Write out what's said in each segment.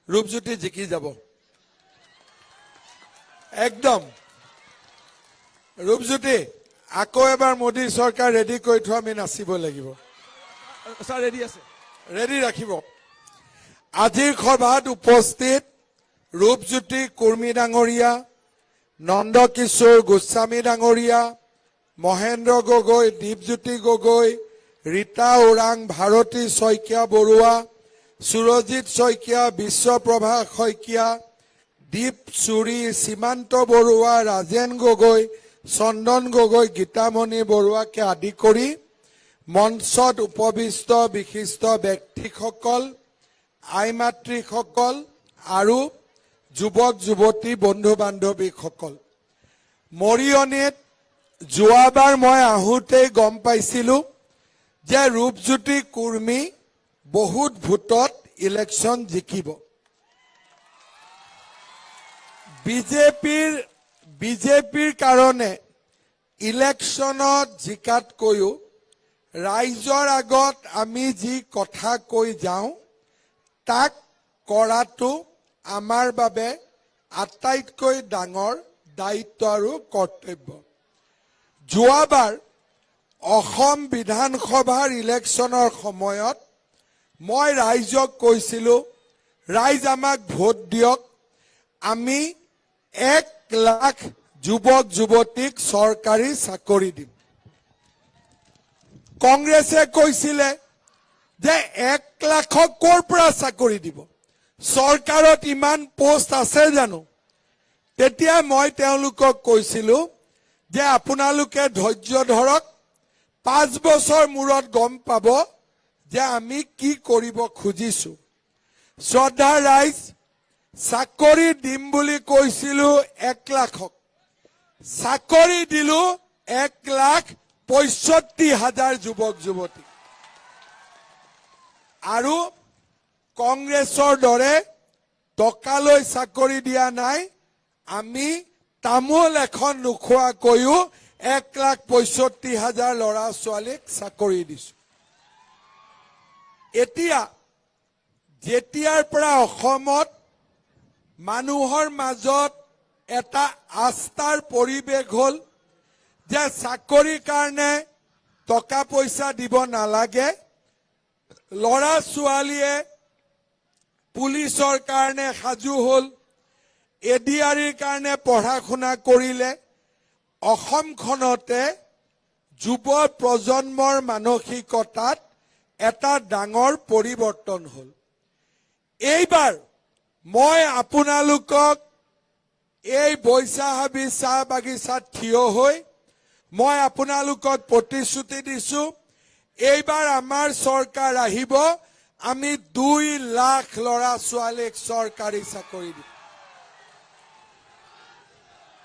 ৰূপজ্যোতি জিকি যাব একদম ৰূপজ্যোতি আকৌ এবাৰ মোদী চৰকাৰ ৰেডি কৰি থোৱা আমি নাচিব লাগিব স্যাৰ ৰেডি আছে ৰেডি ৰাখিব আজিৰ সভাত উপস্থিত ৰূপজ্যোতি কুৰ্মী ডাঙৰীয়া নন্দকিশোৰ গোস্বামী ডাঙৰীয়া মহেন্দ্ৰ গগৈ দীপজ্যোতি গগৈ ৰীতা ওৰাং ভাৰতী শইকীয়া বৰুৱা সুৰজিত শইকীয়া বিশ্বপ্ৰভা শইকীয়া দীপ চুৰি সীমান্ত বৰুৱা ৰাজেন গগৈ চন্দন গগৈ গীতামণি বৰুৱাকে আদি কৰি মঞ্চত উপবিষ্ট বিশিষ্ট ব্যক্তিসকল আইমাতৃসকল আৰু যুৱক যুৱতী বন্ধু বান্ধৱীসকল মৰিয়নিত যোৱাবাৰ মই আহোঁতেই গম পাইছিলোঁ যে ৰূপজ্যোতি কুৰ্মী বহুত ভোটত ইলেকশ্যন জিকিব বিজেপিৰ কাৰণে ইলেকশ্যনত জিকাতকৈও ৰাইজৰ আগত আমি যি কথা কৈ যাওঁ তাক কৰাটো আমাৰ বাবে আটাইতকৈ ডাঙৰ দায়িত্ব আৰু কৰ্তব্য যোৱাবাৰ অসম বিধানসভাৰ ইলেকশ্যনৰ সময়ত মই ৰাইজক কৈছিলোঁ ৰাইজ আমাক ভোট দিয়ক আমি 1 লাখ যুৱক যুৱতীক চৰকাৰী চাকৰি দিম কংগ্ৰেছে কৈছিলে যে 1 লাখক ক'ৰ পৰা চাকৰি দিব চৰকাৰত ইমান পোষ্ট আছে জানো তেতিয়া মই তেওঁলোকক কৈছিলোঁ যে আপোনালোকে ধৈৰ্য ধৰক 5 বছৰ মূৰত গম পাব যে আমি কি কৰিব খুজিছো শ্ৰদ্ধা ৰাইজ চাকৰি দিম বুলি কৈছিলোঁ 1 লাখক চাকৰি দিলো 1,65,000 যুৱক যুৱতী আৰু কংগ্ৰেছৰ দৰে টকালৈ চাকৰি দিয়া নাই আমি তামোল এখন নোখোৱাকৈও 1,65,000 ল'ৰা ছোৱালীক চাকৰি দিছো এতিয়া যেতিয়াৰ পৰা অসমত মানুহৰ মাজত এটা আস্থাৰ পৰিৱেশ হ'ল যে চাকৰিৰ কাৰণে টকা পইচা দিব নালাগে ল'ৰা ছোৱালীয়ে পুলিচৰ কাৰণে সাজু হ'ল এডিআৰিৰ কাৰণে পঢ়া শুনা কৰিলে অসমখনতে যুৱ প্ৰজন্মৰ মানসিকতাত এটা ডাঙৰ পৰিৱৰ্তন হ'ল এইবাৰ মই আপোনালোকক এই বৈশাহাবী চাহ বাগিচাত থিয় হৈ মই আপোনালোকক প্ৰতিশ্ৰুতি দিছো এইবাৰ আমাৰ চৰকাৰ আহিব আমি 2 লাখ ল'ৰা ছোৱালীক চৰকাৰী চাকৰি দিম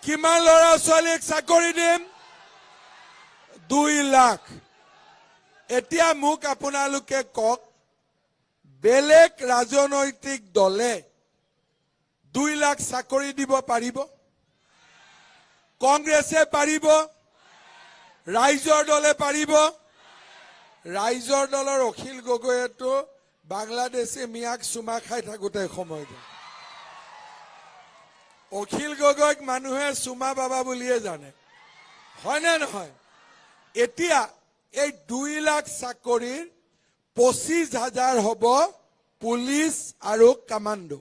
কিমান ল'ৰা ছোৱালীক চাকৰি দিম 2 লাখ এতিয়া মোক আপোনালোকে কওক বেলেগ ৰাজনৈতিক দলে 2 লাখ চাকৰি দিব পাৰিব কংগ্ৰেছে পাৰিব ৰাইজৰ দলে পাৰিব ৰাইজৰ দলৰ অখিল গগৈয়েতো বাংলাদেশী মিয়াক চুমা খাই থাকোতে সময় গ'ল অখিল গগৈক মানুহে চুমা বাবা বুলিয়ে জানে হয়নে নহয় এতিয়া এই 2 লাখ চাকৰিৰ 25,000 হ'ব পুলিচ আৰু কামাণ্ডো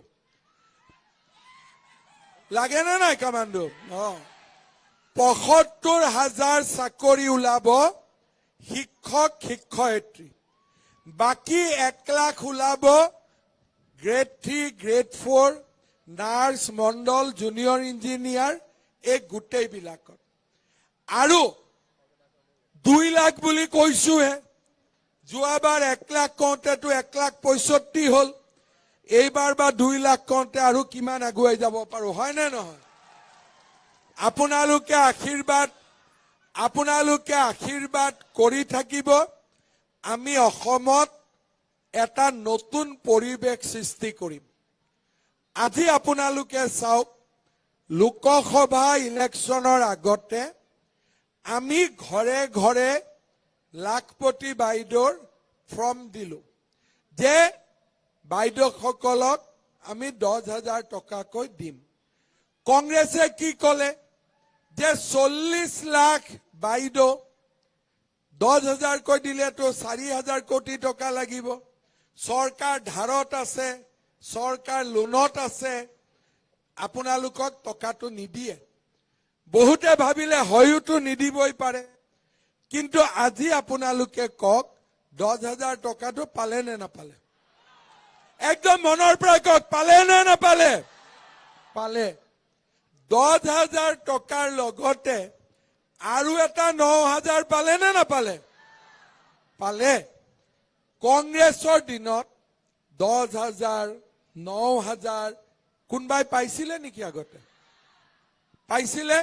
লাগে না নাই কামাণ্ডো 75,000 চাকৰি ওলাব শিক্ষক শিক্ষয়িত্ৰী বাকি 1 লাখ ওলাব গ্ৰেড 3 গ্ৰেড 4 নাৰ্ছ মণ্ডল জুনিয়ৰ ইঞ্জিনিয়াৰ এই গোটেইবিলাকত আৰু 2 লাখ বুলি কৈছোহে যোৱাবাৰ 1 লাখ কওঁতেতো 1,65,000 হ'ল এইবাৰ বা 2 লাখ কওঁতে আৰু কিমান আগুৱাই যাব পাৰো হয় নে নহয় আপোনালোকে আশীৰ্বাদ কৰি থাকিব আমি অসমত এটা নতুন পৰিৱেশ সৃষ্টি কৰিম আজি আপোনালোকে চাওক লোকসভা ইলেকশ্যনৰ আগতে আমি ঘৰে ঘৰে লাখপতি বাইদেউৰ ফৰ্ম দিলো যে বাইদেউসকলক আমি 10,000 টকাকৈ দিম। কংগ্ৰেছে কি ক'লে যে 40 লাখ বাইদেউ 10,000কৈ দিলেতো 4,000 কোটি টকা লাগিব। চৰকাৰ ধাৰত আছে, চৰকাৰ লোনত আছে, আপোনালোকক টকাটো নিদিয়ে। বহুতে ভাবিলে হয়তো নিদিবই পাৰে, কিন্তু আজি আপোনালোকে কওক 10,000 টকাটো পালে নে নাপালে? একদম মনৰ পৰা কওক, পালে নে নাপালে? পালে। 10,000 টকাৰ লগতে আৰু এটা 9,000 পালে নে নাপালে? পালে। কংগ্ৰেছৰ দিনত 10,000, 9,000 কোনবাই পাইছিলে নেকি আগতে? পাইছিলে?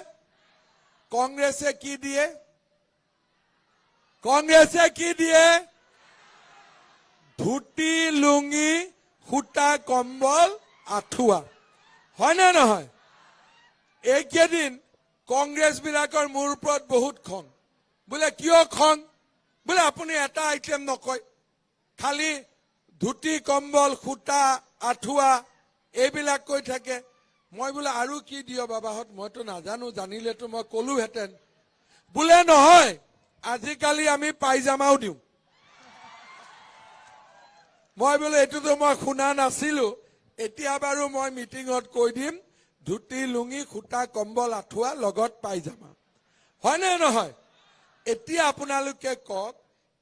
কংগ্ৰেছে কি দিয়ে? কংগ্ৰেছে কি দিয়ে? ধুতি, লুঙি, সূতা, কম্বল, আঁঠুৱা। হয়নে নহয়? এইকেইদিন কংগ্ৰেছ বিলাকৰ মোৰ ওপৰত বহুত খং। বোলে কিয় খং? বোলে আপুনি এটা আইটেম নকয়, খালি ধুতি, কম্বল, সূতা, আঁঠুৱা এইবিলাক কৈ থাকে। মই বোলে আৰু কি দিয় বাবাহঁত, মইতো নাজানো, জানিলেতো মই কলোহেঁতেন। বোলে নহয়, আজিকালি আমি পাইজামাও দিওঁ। মই বোলে এইটোতো মই শুনা নাছিলো, এতিয়া বাৰু মই মিটিঙত কৈ দিম, ধুতি, লুঙি, সূতা, কম্বল, আঁঠুৱা লগত পাইজামা। হয়নে নহয়? এতিয়া আপোনালোকে কওক,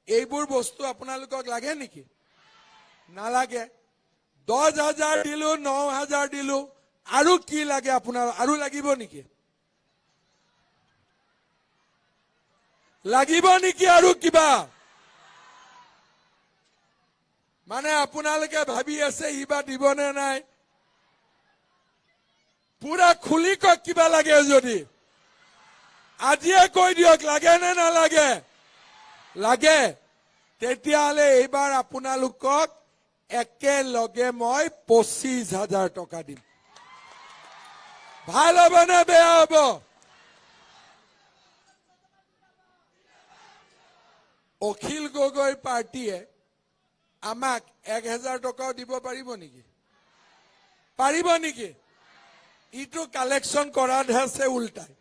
এইবোৰ বস্তু আপোনালোকক লাগে নেকি? নালাগে। 10,000 দিলো, 9,000 দিলো, আৰু কি লাগে আপোনাৰ? আৰু লাগিব নেকি? লাগিব নেকি আৰু কিবা? মানে আপোনালোকে ভাবি আছে ইবা দিবনে নাই? পুৰা খুলি কওক কিবা লাগে যদি। আজিয়ে কৈ দিয়ক, লাগে নে নালাগে? লাগে। তেতিয়াহ'লে এইবাৰ আপোনালোকক একেলগে মই 25,000 টকা দিম। ভাল হ'ব নে বেয়া হ'ব? অখিল গগৈ পাৰ্টীয়ে আমাক 1,000 টকাও দিব পাৰিব নেকি? পাৰিব নেকি? ইটো কালেকশ্যন কৰাতহে আছে উল্টাই।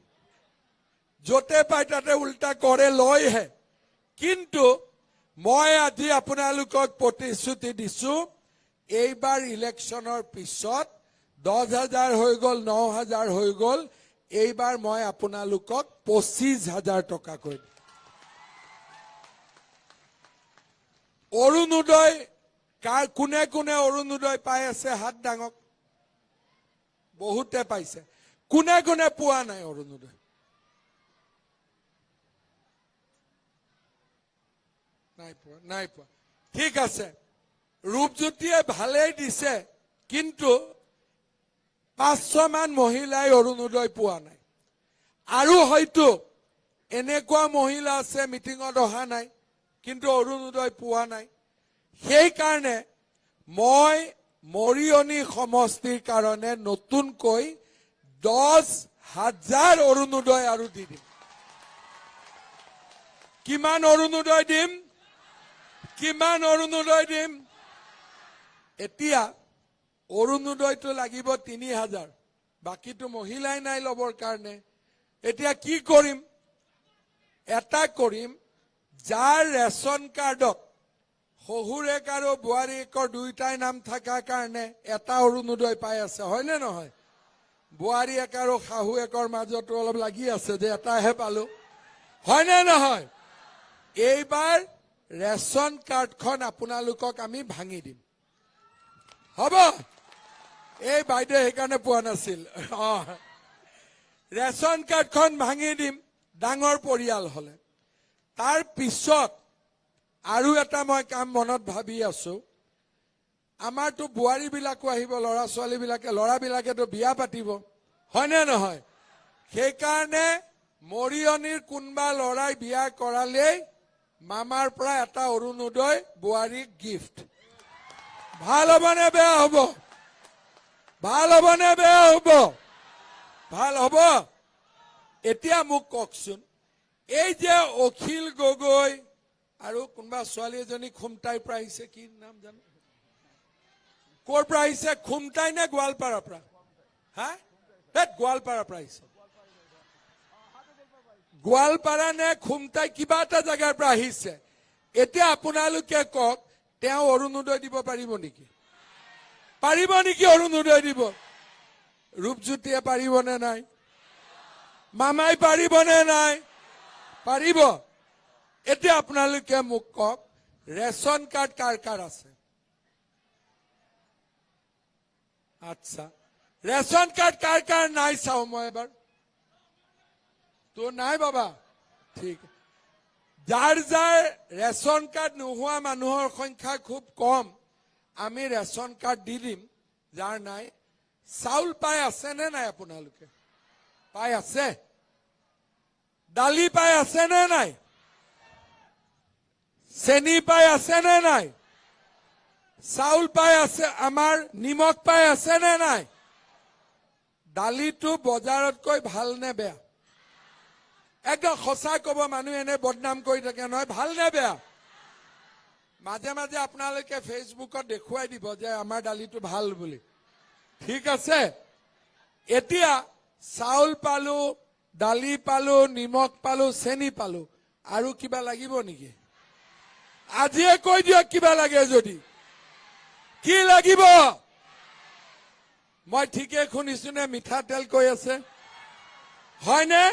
য'তে পায় তাতে উল্টা কৰে, লয়হে। কিন্তু মই আজি আপোনালোকক প্ৰতিশ্ৰুতি দিছো, এইবাৰ ইলেকশ্যনৰ পিছত 10,000 হৈ গ'ল, 9,000 হৈ গ'ল, এইবাৰ মই আপোনালোকক 25,000 টকা কৈ দিম। অৰুণোদয় কোনে কোনে অৰুণোদয় পাই আছে হাত দাঙক। বহুতে পাইছে। কোনে কোনে পোৱা নাই অৰুণোদয়? নাই পোৱা, নাই পোৱা। ঠিক আছে, ৰূপজ্যোতিয়ে ভালেই দিছে, কিন্তু 500 মান মহিলাই অৰুণোদয় পোৱা নাই। আৰু হয়তো এনেকুৱা মহিলা আছে মিটিঙত অহা নাই, কিন্তু অৰুণোদয় পোৱা নাই। সেইকাৰণে মই মৰিয়নি সমষ্টিৰ কাৰণে নতুনকৈ 10,000 অৰুণোদয় আৰু দি দিম। কিমান অৰুণোদয় দিম? কিমান অৰুণোদয় দিম? এতিয়া অৰুণোদয়টো লাগিব 3,000, বাকীটো মহিলাই নাই ল'বৰ কাৰণে। এতিয়া কি কৰিম? এটা কৰিম, যাৰ ৰেচন কাৰ্ডত শহুৰেক আৰু বোৱাৰীয়েকৰ দুয়োটাই নাম থকাৰ কাৰণে এটা অৰুণোদয় পাই আছে, হয়নে নহয়? বোৱাৰীয়েক আৰু শাহুৱেকৰ মাজতো অলপ লাগি আছে যে এটাহে পালো, হয়নে নহয়? এইবাৰ ৰেচন কাৰ্ডখন আপোনালোকক আমি ভাঙি দিম। হ'ব? এই বাইদেউ সেইকাৰণে পোৱা নাছিল। ৰেচন কাৰ্ডখন ভাঙি দিম ডাঙৰ পৰিয়াল হলে। তাৰ পিছত আৰু এটা মই কাম মনত ভাবি আছো, আমাৰতো বোৱাৰী বিলাকো আহিব, ল'ৰা ছোৱালী বিলাকে, ল'ৰাবিলাকেতো বিয়া পাতিব, হয়নে নহয়? সেইকাৰণে মৰিয়নিৰ কোনোবা ল'ৰাই বিয়া কৰালেই মামাৰ পৰা এটা অৰুণোদয় বোৱাৰীক গিফ্ট। ভাল হ'ব নে বেয়া হ'ব? ভাল হ'ব নে বেয়া হ'ব? ভাল হ'ব। এতিয়া মোক কওকচোন, এই যে অখিল গগৈ আৰু কোনোবা ছোৱালী এজনী খুমটাইৰ পৰা আহিছে, কি নাম জানো? ক'ৰ পৰা আহিছে? খুমটাই নে গোৱালপাৰাৰ পৰা? হা? গোৱালপাৰাৰ পৰা আহিছে। গোৱালপাৰা নে খুমটাই কিবা এটা জেগাৰ পৰা আহিছে। এতিয়া আপোনালোকে কওক, তেওঁ অৰুণোদয় দিব পাৰিব নেকি? পাৰিব নেকি অৰুণোদয় দিব? ৰূপজ্যোতিয়ে পাৰিবনে নাই? মামাই পাৰিবনে নাই? পাৰিব। এতিয়া আপোনালোকে মোক কওক, ৰেচন কাৰ্ড কাৰ কাৰ আছে? আচ্ছা, ৰেচন কাৰ্ড কাৰ কাৰ নাই চাও মই এবাৰ। তোৰ নাই বাবা? ঠিক। যাৰ যাৰ ৰেচন কাৰ্ড নোহোৱা মানুহৰ সংখ্যা খুব কম, আমি ৰেচন কাৰ্ড দি দিম। যাৰ নাই, চাউল পাই আছে নে নাই আপোনালোকে? পাই আছে? দালি পাই আছে নে নাই? চেনি পাই আছে নে নাই? চাউল পাই আছে? আমাৰ নিমখ পাই আছে নে নাই? দালিটো বজাৰতকৈ ভাল নে বেয়া? একদম সঁচা কব, মানুহে এনে বদনাম কৰি থাকে নহয়, ভাল নে বেয়া? মাজে মাজে আপোনালোকে ফেচবুকত দেখুৱাই দিব যে আমাৰ দালিটো ভাল বুলি। ঠিক আছে, এতিয়া চাউল পালো, দালি পালো, নিমখ পালো, চেনি পালো, আৰু কিবা লাগিব নেকি? আজিয়ে কৈ দিয়ক কিবা লাগে যদি। কি লাগিব? মই ঠিকে শুনিছো নে? মিঠাতেল কৈ আছে হয়নে?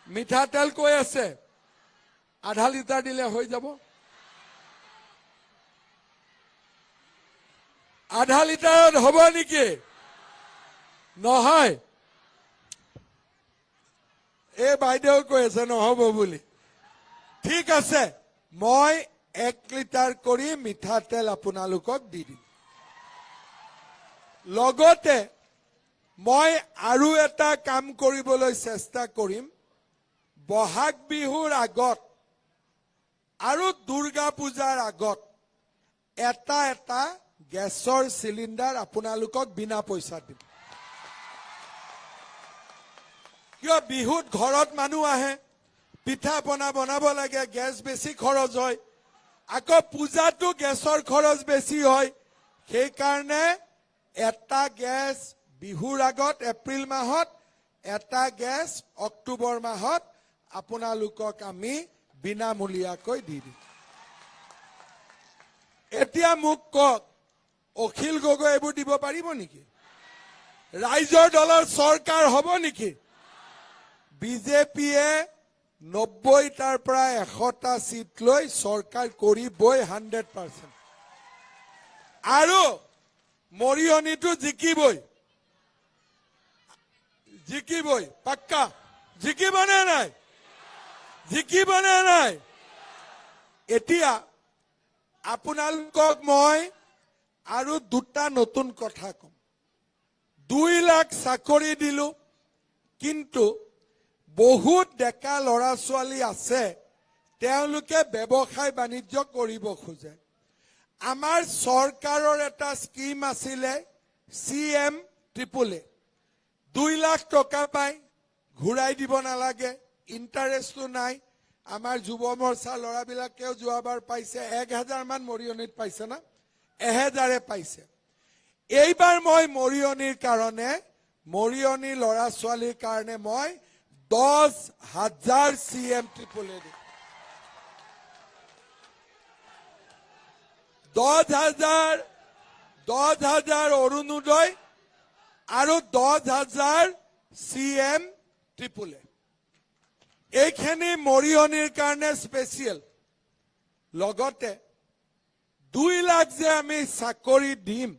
মিঠাতেল কৈ আছে। আধা লিটাৰ দিলে হৈ যাব? আধা লিটাৰত হ'ব নেকি? নহয়। এই বাইদেউ কৈ আছে নহব বুলি। ঠিক আছে, মই 1 লিটাৰ কৰি মিঠাতেল আপোনালোকক দি দিম। লগতে মই আৰু এটা কাম কৰিবলৈ চেষ্টা কৰিম। বহাগ বিহুৰ আগত আৰু দুৰ্গা পূজাৰ আগত এটা এটা গেছৰ চিলিণ্ডাৰ আপোনালোকক বিনা পইচা দিম। কিয়? বিহুত ঘৰত মানুহ আহে, পিঠা পনা বনাব লাগে, গেছ বেছি খৰচ হয়। আকৌ পূজাতো গেছৰ খৰচ বেছি হয়। সেইকাৰণে এটা গেছ বিহুৰ আগত এপ্ৰিল মাহত, এটা গেছ অক্টোবৰ মাহত আপোনালোকক আমি বিনামূলীয়াকৈ দি দিম। এতিয়া মোক কওক, অখিল গগৈ এইবোৰ দিব পাৰিব নেকি? ৰাইজৰ দলৰ চৰকাৰ হ'ব নেকি? বিজেপিয়ে 90টাৰ পৰা 100টা চিট লৈ চৰকাৰ কৰিবই 100%। আৰু মৰিয়নিটো জিকিবই। জিকিবই পাক্কা। জিকিবনে নাই? জিকিবনে নাই? এতিয়া আপোনালোকক মই আৰু দুটা নতুন কথা কম। 2 লাখ চাকৰি দিলো, কিন্তু বহুত ডেকা ল'ৰা ছোৱালী আছে, তেওঁলোকে ব্যৱসায় বাণিজ্য কৰিব খোজে। আমাৰ চৰকাৰৰ এটা স্কিম আছিলে CM-AAA। 2 লাখ টকা পায়, ঘূৰাই দিব নালাগে, ইণ্টাৰেষ্টটো নাই। আমাৰ যুৱ মৰ্চাৰ ল'ৰাবিলাকেও যোৱাবাৰ পাইছে 1000 মান মৰিয়নিত পাইছে না? 1000 পাইছে। এইবাৰ মই মৰিয়নিৰ কাৰণে, মৰিয়নি ল'ৰা ছোৱালীৰ কাৰণে মই 10,000 CM-AAA দিম। 10,000 অৰুণোদয় আৰু 10,000 CM-AAA। এইখিনি মৰিয়নিৰ কাৰণে স্পেচিয়েল। লগতে 2 লাখ যে আমি চাকৰি দিম,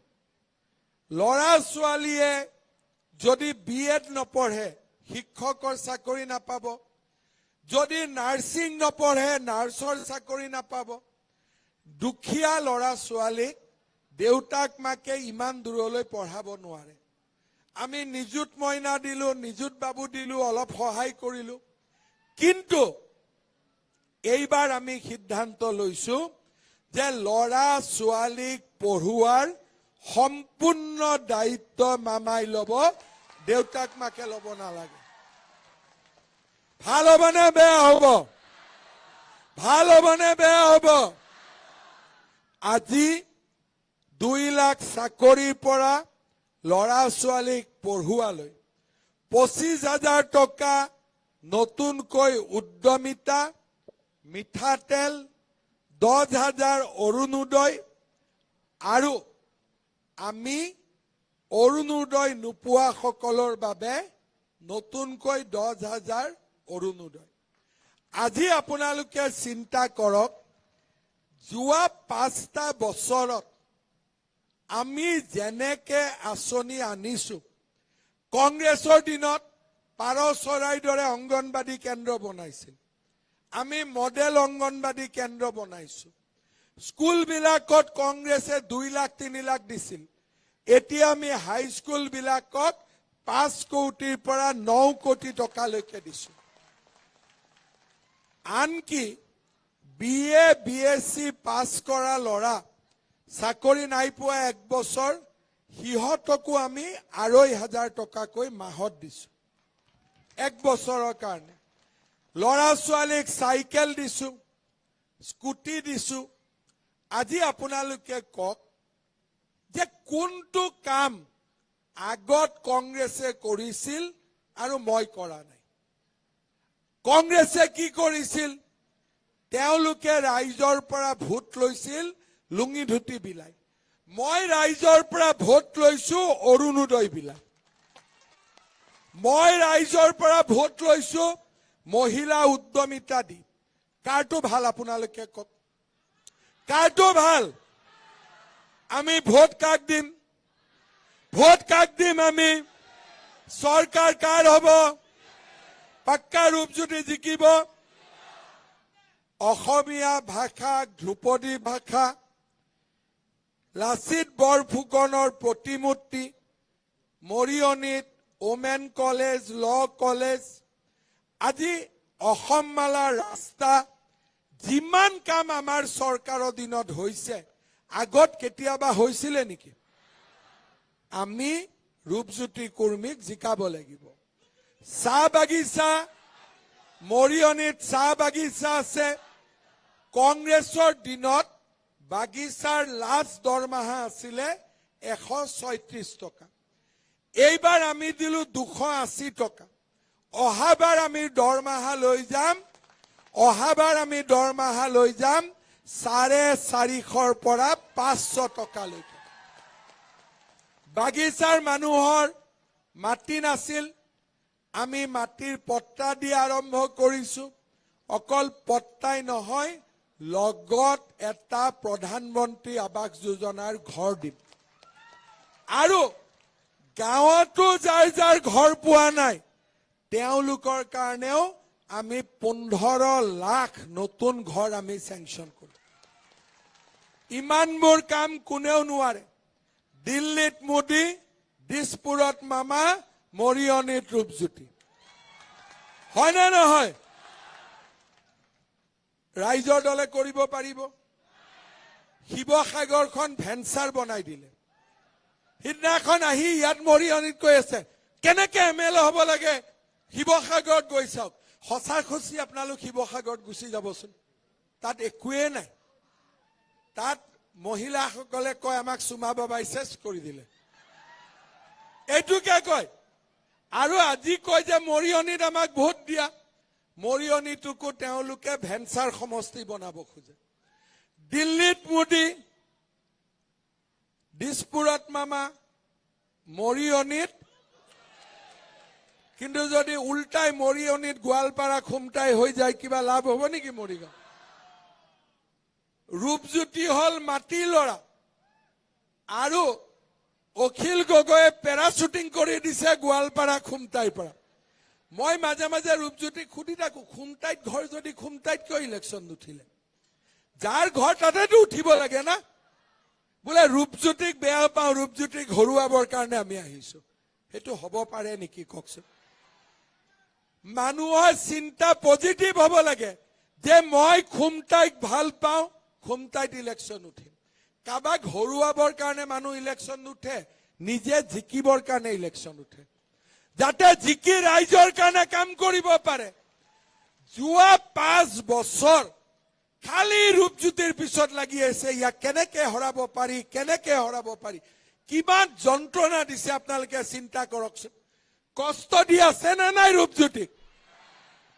ল'ৰা ছোৱালীয়ে যদি BEd নপঢ়ে শিক্ষকৰ চাকৰি নাপাব, যদি নাৰ্ছিং নপঢ়ে নাৰ্ছৰ চাকৰি নাপাব। দুখীয়া ল'ৰা ছোৱালীক দেউতাক মাকে ইমান দূৰলৈ পঢ়াব নোৱাৰে। আমি নিযুত মইনা দিলো, নিযুত বাবু দিলো, অলপ সহায় কৰিলো। কিন্তু এইবাৰ আমি সিদ্ধান্ত লৈছো যে ল'ৰা ছোৱালীক পঢ়ুৱাৰ সম্পূৰ্ণ দায়িত্ব মামাই ল'ব, দেউতাক মাকে ল'ব নালাগে। ভাল হ'বনে বেয়া হ'ব? ভাল হ'বনে বেয়া হ'ব? আজি 2 লাখ চাকৰিৰ পৰা ল'ৰা ছোৱালীক পঢ়ুৱালৈ 25,000 টকা নতুনকৈ উদ্যমিতা মিঠাতেল 10,000 অৰুণোদয় আৰু আমি অৰুণোদয় নোপোৱাসকলৰ বাবে নতুনকৈ 10,000 অৰুণোদয় আজি আপোনালোকে চিন্তা কৰক যোৱা 5টা বছৰত আমি যেনেকে আঁচনি আনিছো কংগ্ৰেছৰ দিনত পাৰ চৰাইৰ দৰে অংগনবাদী কেন্দ্ৰ বনাইছিল আমি মডেল অংগনবাদী কেন্দ্ৰ বনাইছো স্কুলবিলাকত কংগ্ৰেছে 2 লাখ 3 লাখ দিছিল এতিয়া আমি হাই স্কুল বিলাকত 5 কোটিৰ পৰা 9 কোটি টকালৈকে দিছো আনকি বিএ বিএসসি পাস কৰা ল'ৰা চাকৰি নাই পোৱা 1 বছৰ হিহতকো আমি 2,500 টকাকৈ মাহত দিছো 1 বছৰৰ কাৰণে ল'ৰা ছোৱালীক চাইকেল দিছো স্কুটি দিছো আজি আপোনালোকে কক যে কোনটো কাম আগত কংগ্ৰেছে কৰিছিল আৰু মই কৰা নাই কংগ্ৰেছে কি কৰিছিল তেওঁলোকে ৰাইজৰ পৰা ভোট লৈছিল লুঙি ধুতি বিলাই মই ৰাইজৰ পৰা ভোট লৈছো অৰুণোদয় বিলাই মই ৰাইজৰ পৰা ভোট লৈছো মহিলা উদ্যমিতা দি কাৰটো ভাল আপোনালোকে কক কাৰটো ভাল আমি ভোট কাক দিম আমি সৰকাৰ কাৰ হব পাক্কা ৰূপজ্যোতি জিকিব অসমীয়া ভাষা ধ্ৰুপদী ভাষা লাচিত বৰফুকনৰ প্ৰতিমূৰ্তি মৰিয়নিত ওমেন কলেজ ল কলেজ আজি অসমমালাৰ ৰাস্তা যিমান কাম আমাৰ চৰকাৰৰ দিনত হৈছে আগত কেতিয়াবা হৈছিলে নেকি আমি ৰূপজ্যোতি কুৰ্মীক জিকাব লাগিব চাহ বাগিচা মৰিয়নিত চাহ বাগিচা আছে কংগ্ৰেছৰ দিনত বাগিচাৰ লাষ্ট দৰমহা আছিলে 136 টকা এইবাৰ আমি দিলো 280 টকা অহাবাৰ আমি দৰমহা লৈ যাম 450ৰ পৰা 500 টকালৈকে বাগিচাৰ মানুহৰ মাটি নাছিল আমি মাটিৰ পট্টা দি আৰম্ভ কৰিছো অকল পট্টাই নহয় লগত এটা প্ৰধানমন্ত্ৰী আৱাস যোজনাৰ ঘৰ দিম আৰু গাঁৱতো যাৰ ঘৰ পোৱা নাই তেওঁলোকৰ কাৰণেও আমি 15 লাখ নতুন ঘৰ আমি স্যাংশন কৰিম ইমানবোৰ কাম কোনেও নোৱাৰে দিল্লীত মোদী দিছপুৰত মামা মৰিয়নিত ৰূপজ্যোতি হয় না নহয় ৰাইজৰ দলে কৰিব পাৰিব শিৱসাগৰখন ভেঞ্চাৰ বনাই দিলে সিদিনাখন আহি ইয়াত মৰিয়নিত কৈ আছে কেনেকে এমএলএ হ'ব লাগে শিৱসাগৰত গৈ চাওক সঁচাখচি আপোনালোক শিৱসাগৰত গুচি যাবচোন তাত একোৱে নাই তাত মহিলাসকলে কয় আমাক সুমা বাবাই চেছ কৰি দিলে এইটোকে কয় আৰু আজি কয় যে মৰিয়নিত আমাক ভোট দিয়া মৰিয়নিটোকো তেওঁলোকে ভেঞ্চাৰ সমষ্টি বনাব খোজে দিল্লীত মোদী দিছপুৰত মামা মৰিয়নিত কিন্তু যদি উল্টাই মৰিয়নিত গোৱালপাৰা খুমটাই হৈ যায় কিবা লাভ হ'ব নেকি মৰিগাঁও ৰূপজ্যোতি হল মাটি লৰা আৰু অখিল গগৈয়ে পেৰাশুটিং কৰি দিছে গোৱালপাৰা খুমটাইৰ পৰা মই মাজে মাজে ৰূপজ্যোতিক সুধি থাকো খুমটাইত ঘৰ যদি খুমটাইত কিয় ইলেকশ্যন নুঠিলে যাৰ ঘৰ তাতেতো উঠিব লাগে না বোলে ৰূপজ্যোতিক বেয়া পাওঁ ৰূপজ্যোতিক হৰুৱাবৰ কাৰণে আমি আহিছো সেইটো হ'ব পাৰে নেকি কওকচোন মানুহৰ চিন্তা পজিটিভ হ'ব লাগে যে মই খুমটাইক ভাল পাওঁ খুমটাইত ইলেকশ্যন উঠিম কাবাক হৰুৱাবৰ কাৰণে মানুহ ইলেকশ্যন নুঠে নিজে জিকিবৰ কাৰণে ইলেকশ্যন উঠে যাতে জিকি ৰাইজৰ কাৰণে কাম কৰিব পাৰে যোৱা 5 বছৰ খালি ৰূপজ্যোতিৰ পিছত লাগি আছে ইয়াক কেনেকে হৰাব পাৰি কেনেকে হৰাব পাৰি কিমান যন্ত্ৰণা দিছে আপোনালোকে চিন্তা কৰকচোন কষ্ট দি আছে নে নাই ৰূপজ্যোতিক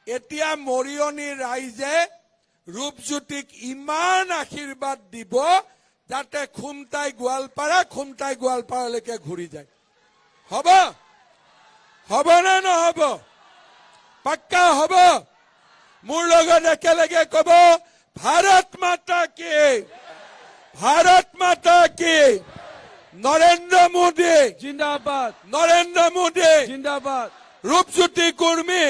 এতিয়া মৰিয়নি ৰাইজে ৰূপজ্যোতিক ইমান আশীৰ্বাদ দিব যাতে খুমটাই গোৱালপাৰালৈকে ঘূৰি যায় হ'ব হ'ব নে নহ'ব পাক্কা হ'ব মোৰ লগত একেলগে কব ভাৰত মাতা কি নৰেন্দ্ৰ মোদী জিন্দাবাদ নৰেন্দ্ৰ মোদী জিন্দাবাদ ৰূপজ্যোতি কুৰ্মী